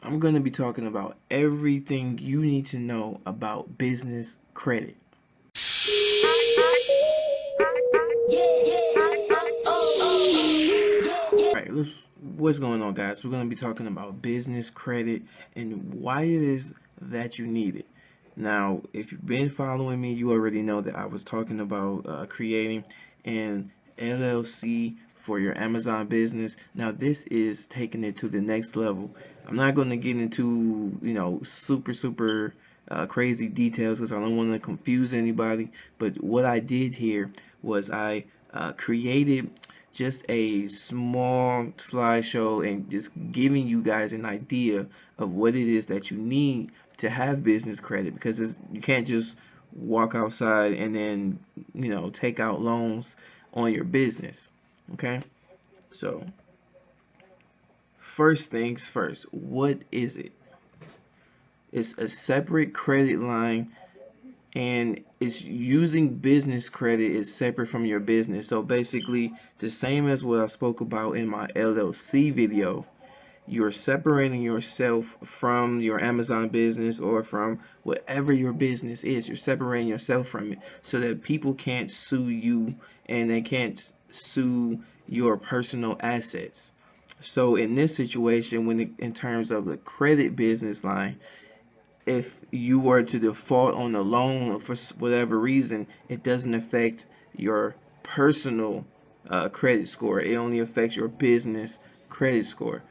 I'm going to be talking about everything you need to know about business credit. All right, what's going on, guys? We're going to be talking about business credit and why it is that you need it. Now, if you've been following me, you already know that I was talking about creating an LLC for your Amazon business. Now, this is taking it to the next level. I'm not going to get into, super crazy details because I don't want to confuse anybody. But what I did here was I created just a small slideshow and just giving you guys an idea of what it is that you need to have business credit, because you can't just walk outside and then take out loans on your business. Okay, so first things first, what is it? It's a separate credit line, and it's using business credit is separate from your business. So basically the same as what I spoke about in my LLC video. You're separating yourself from your Amazon business or from whatever your business is. You're separating yourself from it so that people can't sue you and they can't sue your personal assets. So in this situation, in terms of the credit business line, if you were to default on a loan for whatever reason, it doesn't affect your personal credit score. It only affects your business credit score.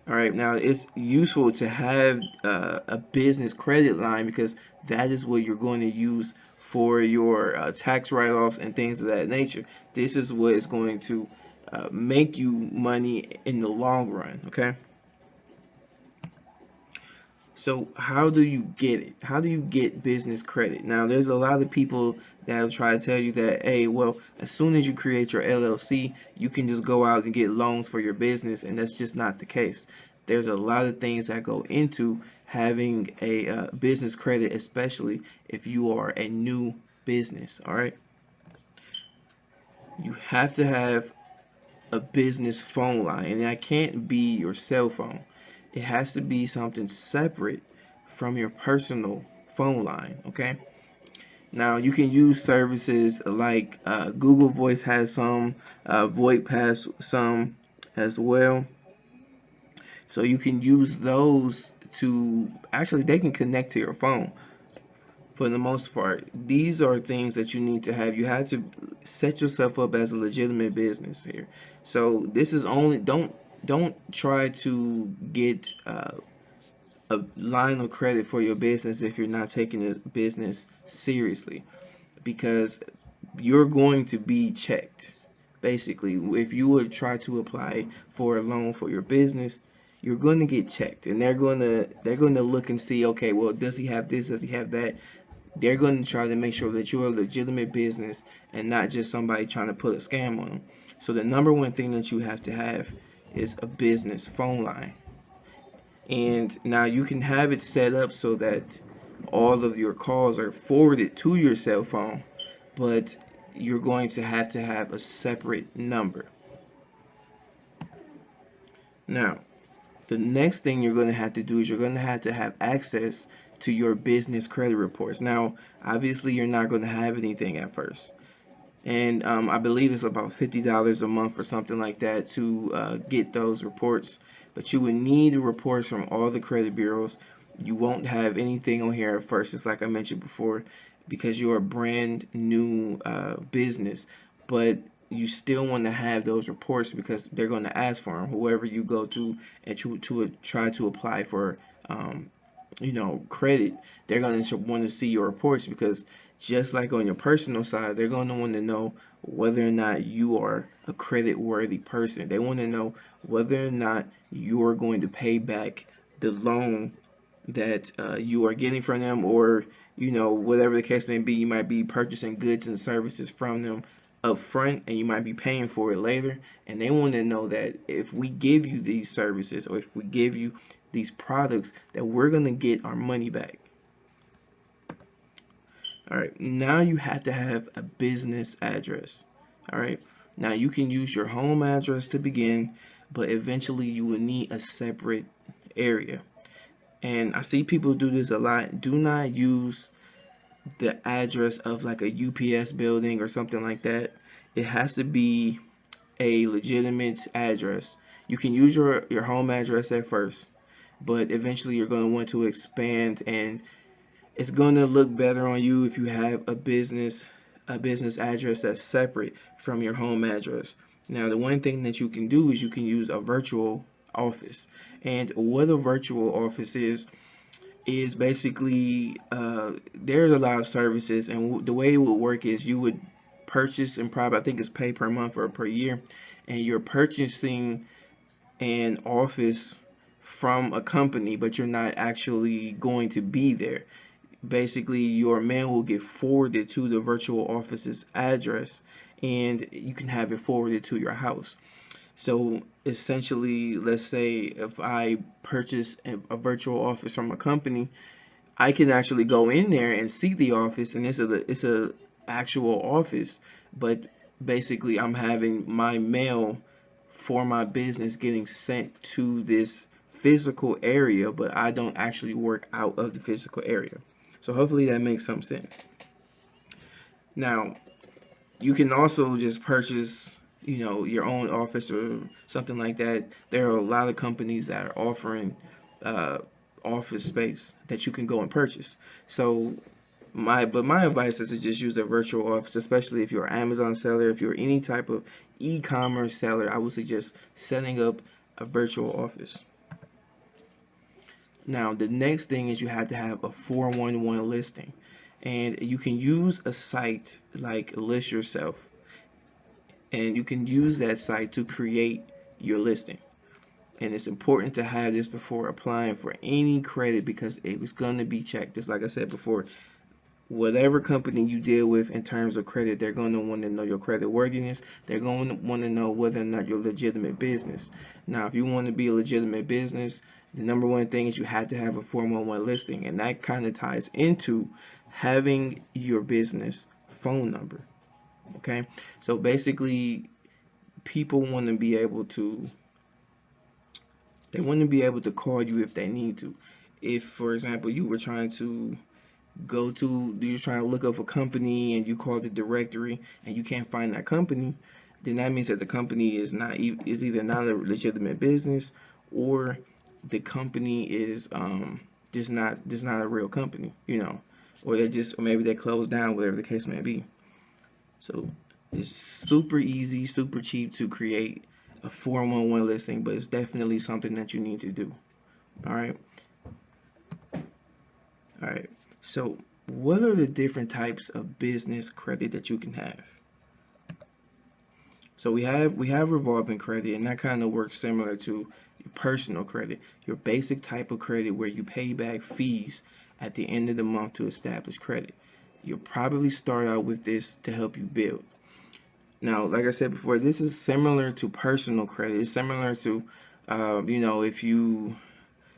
All right, now it's useful to have a business credit line because that is what you're going to use for your tax write-offs and things of that nature. This is what is going to make you money in the long run, okay? So how do you get it? How do you get business credit? Now, there's a lot of people that will try to tell you that, hey, well, as soon as you create your LLC, you can just go out and get loans for your business, and that's just not the case. There's a lot of things that go into having a business credit, especially if you are a new business, all right? You have to have a business phone line, and that can't be your cell phone. It has to be something separate from your personal phone line, okay? Now, you can use services like Google Voice has some, VoIP has some as well. So you can use those to actually, they can connect to your phone for the most part. These are things that you need to have. You have to set yourself up as a legitimate business here. So this is only, don't try to get a line of credit for your business if you're not taking the business seriously, because you're going to be checked. Basically, if you would try to apply for a loan for your business, you're going to get checked, and they're going to look and see, okay, well, does he have this, does he have that? They're going to try to make sure that you're a legitimate business and not just somebody trying to put a scam on them. So the number one thing that you have to have is a business phone line. And now you can have it set up so that all of your calls are forwarded to your cell phone, but you're going to have a separate number. Now, the next thing you're going to have to do is you're going to have access to your business credit reports. Now, obviously, you're not going to have anything at first. And I believe it's about $50 a month or something like that to get those reports. But you would need reports from all the credit bureaus. You won't have anything on here at first, just like I mentioned before, because you're a brand new business. But you still want to have those reports because they're going to ask for them. Whoever you go to and to try to apply for credit, they're going to want to see your reports, because just like on your personal side, they're going to want to know whether or not you are a credit worthy person. They want to know whether or not you're going to pay back the loan that you are getting from them, or whatever the case may be. You might be purchasing goods and services from them up front, and you might be paying for it later, and they want to know that if we give you these services, or if we give you these products, that we're going to get our money back. All right, now you have to have a business address. All right, now you can use your home address to begin, but eventually you will need a separate area. And I see people do this a lot. Do not use the address of like a UPS building or something like that. It has to be a legitimate address. You can use your home address at first, but eventually you're going to want to expand, and it's going to look better on you if you have a business address that's separate from your home address. Now, the one thing that you can do is you can use a virtual office. And what a virtual office is basically there's a lot of services, and the way it would work is you would purchase, and probably I think it's pay per month or per year, and you're purchasing an office from a company, but you're not actually going to be there. Basically, your mail will get forwarded to the virtual office's address, and you can have it forwarded to your house. So essentially, let's say if I purchase a virtual office from a company, I can actually go in there and see the office, and it's a actual office, but basically I'm having my mail for my business getting sent to this physical area, but I don't actually work out of the physical area. So hopefully that makes some sense. Now, you can also just purchase, your own office or something like that. There are a lot of companies that are offering uh, office space that you can go and purchase. So my advice is to just use a virtual office, especially if you're an Amazon seller, if you're any type of e-commerce seller. I would suggest setting up a virtual office. Now, the next thing is you have to have a 411 listing. And you can use a site like List Yourself, and you can use that site to create your listing. And it's important to have this before applying for any credit, because it was going to be checked. Just like I said before, whatever company you deal with in terms of credit, they're going to want to know your credit worthiness. They're going to want to know whether or not you're a legitimate business. Now, if you want to be a legitimate business, the number one thing is you have to have a 411 listing, and that kind of ties into having your business phone number. Okay, so basically, people want to be able to call you if they need to. If, for example, you're trying to look up a company and you call the directory and you can't find that company, then that means that the company is either not a legitimate business, or the company is just not a real company, or or maybe they closed down, whatever the case may be. So it's super easy, super cheap to create a 411 listing, but it's definitely something that you need to do. All right. All right. So what are the different types of business credit that you can have? So we have revolving credit, and that kind of works similar to your personal credit, your basic type of credit where you pay back fees at the end of the month to establish credit. You'll probably start out with this to help you build. Now, like I said before, this is similar to personal credit. It's similar to, if you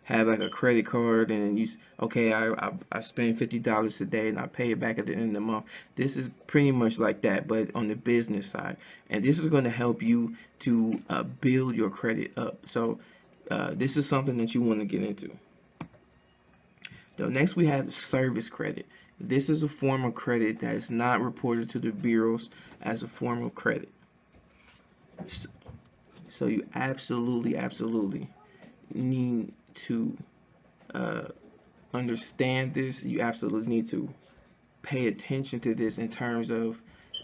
have like a credit card and okay, I spend $50 a day and I pay it back at the end of the month. This is pretty much like that, but on the business side. And this is going to help you to build your credit up. So this is something that you want to get into. Now, next we have service credit. This is a form of credit that is not reported to the bureaus as a form of credit. So you absolutely need to understand this. You absolutely need to pay attention to this in terms of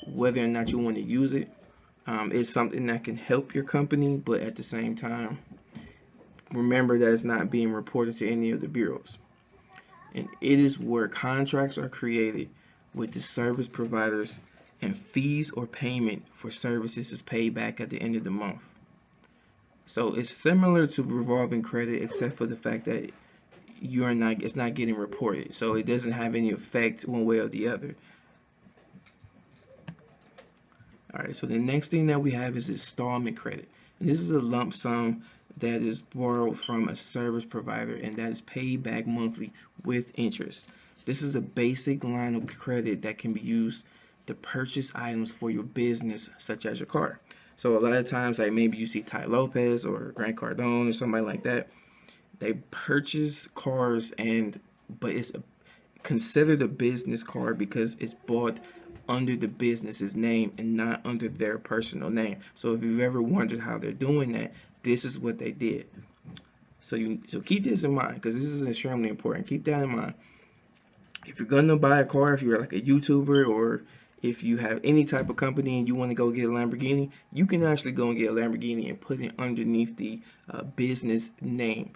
whether or not you want to use it. It's something that can help your company, but at the same time, remember that it's not being reported to any of the bureaus. And it is where contracts are created with the service providers, and fees or payment for services is paid back at the end of the month. So it's similar to revolving credit, except for the fact that it's not getting reported, so it doesn't have any effect one way or the other. All right, so the next thing that we have is installment credit. And this is a lump sum that is borrowed from a service provider, and that is paid back monthly with interest. This is a basic line of credit that can be used to purchase items for your business, such as your car. So a lot of times, like maybe you see Tai Lopez or Grant Cardone or somebody like that, They purchase cars, but it's considered a business car because it's bought under the business's name and not under their personal name. So if you've ever wondered how they're doing that, this is what they did. So keep this in mind, because this is extremely important. Keep that in mind. If you're gonna buy a car, if you're like a YouTuber, or if you have any type of company and you want to go get a Lamborghini, you can actually go and get a Lamborghini and put it underneath the business name.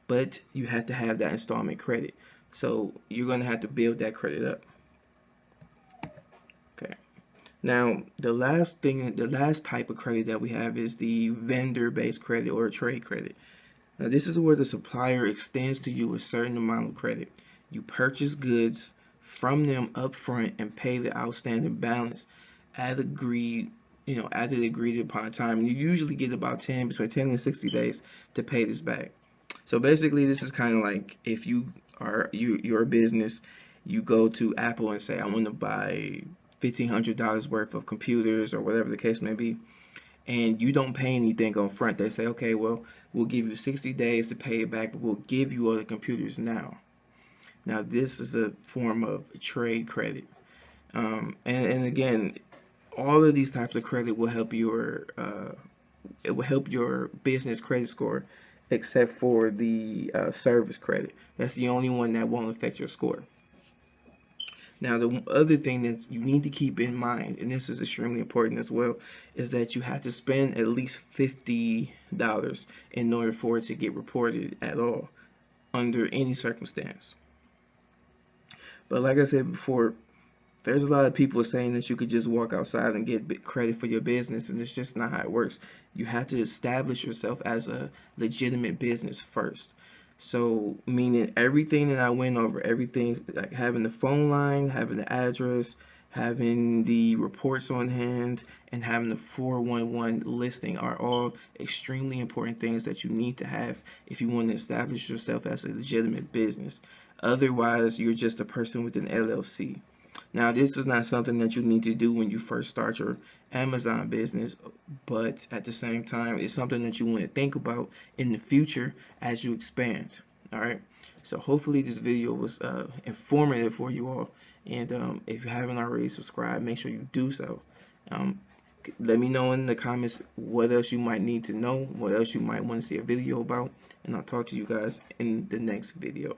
But you have to have that installment credit. So you're gonna have to build that credit up. Okay. Now, the last type of credit that we have is the vendor-based credit or trade credit. Now, this is where the supplier extends to you a certain amount of credit. You purchase goods from them upfront and pay the outstanding balance at at the agreed upon time. And you usually get about between 10 and 60 days to pay this back. So basically, this is kind of like if you're a business, you go to Apple and say, I want to buy $1,500 worth of computers or whatever the case may be, and you don't pay anything on front. They say, okay, well, we'll give you 60 days to pay it back, but we'll give you all the computers now. Now, this is a form of trade credit. And again, all of these types of credit will help your business credit score, except for the service credit. That's the only one that won't affect your score. Now, the other thing that you need to keep in mind, and this is extremely important as well, is that you have to spend at least $50 in order for it to get reported at all under any circumstance. But like I said before, there's a lot of people saying that you could just walk outside and get credit for your business, and it's just not how it works. You have to establish yourself as a legitimate business first. So, meaning everything that I went over, everything like having the phone line, having the address, having the reports on hand, and having the 411 listing are all extremely important things that you need to have if you want to establish yourself as a legitimate business. Otherwise, you're just a person with an LLC. Now, this is not something that you need to do when you first start your Amazon business, but at the same time, it's something that you want to think about in the future as you expand. All right. So hopefully this video was informative for you all. And if you haven't already subscribed, make sure you do so. Let me know in the comments what else you might need to know, what else you might want to see a video about, and I'll talk to you guys in the next video.